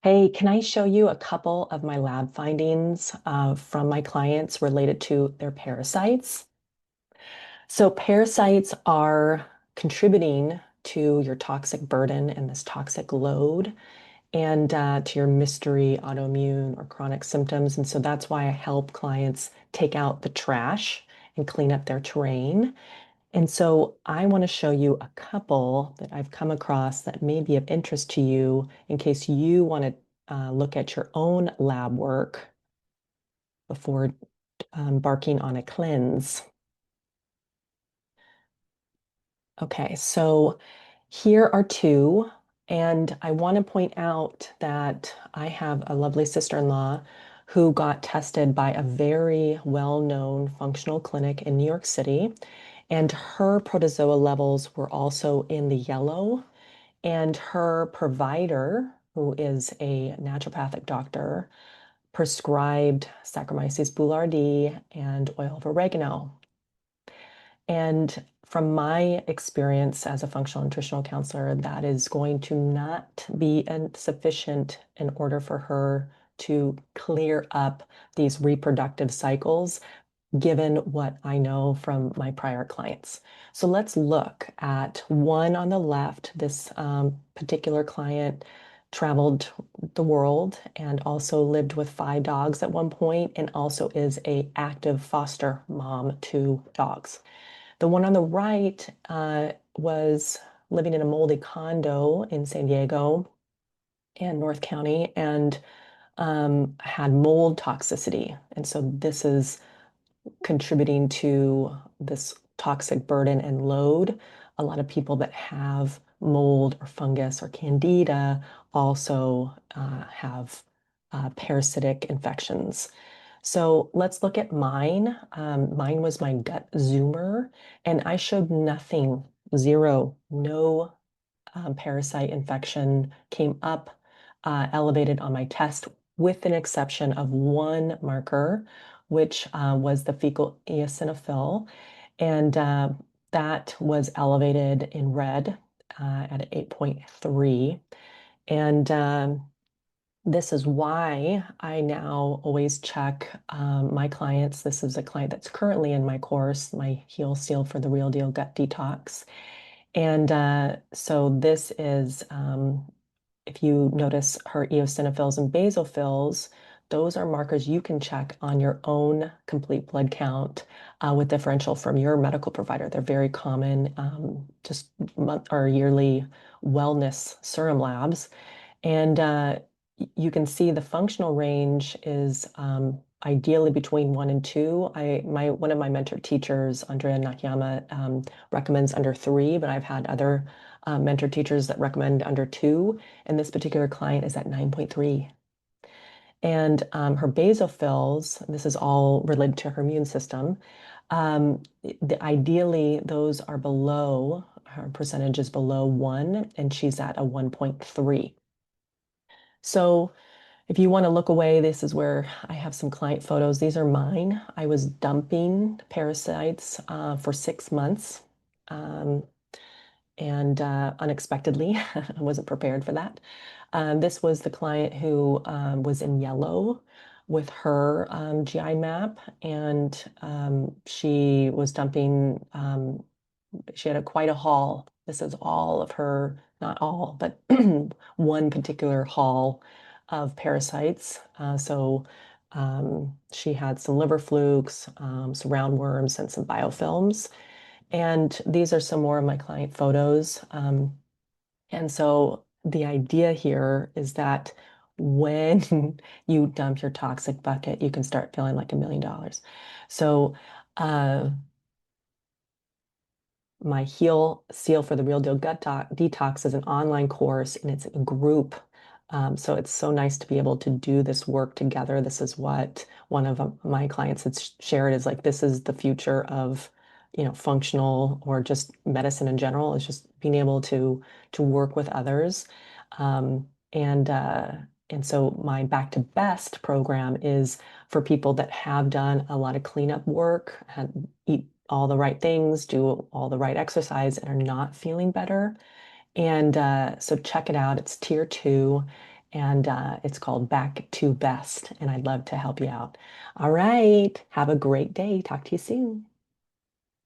Hey, can I show you a couple of my lab findings from my clients related to their parasites? So parasites are contributing to your toxic burden and this toxic load and to your mystery autoimmune or chronic symptoms. And so that's why I help clients take out the trash and clean up their terrain. And so I want to show you a couple that I've come across that may be of interest to you in case you want to look at your own lab work before embarking on a cleanse. Okay, so here are two, and I want to point out that I have a lovely sister-in-law who got tested by a very well-known functional clinic in New York City, and her protozoa levels were also in the yellow. And her provider, who is a naturopathic doctor, prescribed Saccharomyces boulardii and oil of oregano. And from my experience as a functional nutritional counselor, that is going to not be sufficient in order for her to clear up these reproductive cycles given what I know from my prior clients. So let's look at one on the left. This particular client traveled the world and also lived with 5 dogs at one point and also is a active foster mom to dogs. The one on the right was living in a moldy condo in San Diego and North County and had mold toxicity. And so this is contributing to this toxic burden and load. A lot of people that have mold or fungus or candida also have parasitic infections. So let's look at mine. Mine was my gut zoomer, and I showed nothing, zero, no parasite infection came up elevated on my test, with an exception of one marker, which was the fecal eosinophil. And that was elevated in red at 8.3. And this is why I now always check my clients. This is a client that's currently in my course, my Heal Seal for the Real Deal Gut Detox. And so this is, if you notice her eosinophils and basophils, those are markers you can check on your own complete blood count with differential from your medical provider. They're very common, just month or yearly wellness serum labs. And you can see the functional range is ideally between 1 and 2. One of my mentor teachers, Andrea Nakayama, recommends under 3, but I've had other mentor teachers that recommend under 2, and this particular client is at 9.3. And her basophils, this is all related to her immune system. Ideally, those are below, her percentage is below 1, and she's at a 1.3. So if you want to look away, this is where I have some client photos. These are mine. I was dumping parasites for 6 months. Um, and unexpectedly, I wasn't prepared for that. This was the client who was in yellow with her GI map, and she was dumping. She had quite a haul. This is all of her, not all, but one particular haul of parasites. She had some liver flukes, some roundworms, and some biofilms. And these are some more of my client photos. And so the idea here is that when you dump your toxic bucket, you can start feeling like $1 million. So uh, my Heal Seal for the Real Deal Detox is an online course and it's a group. So it's so nice to be able to do this work together. This is what one of my clients had shared is like, this is the future of, functional or just medicine in general, is just being able to work with others. And so my Back to Best program is for people that have done a lot of cleanup work, eat all the right things, do all the right exercise, and are not feeling better. And so check it out. It's tier 2. and it's called Back to Best, and I'd love to help you out. All right. Have a great day. Talk to you soon.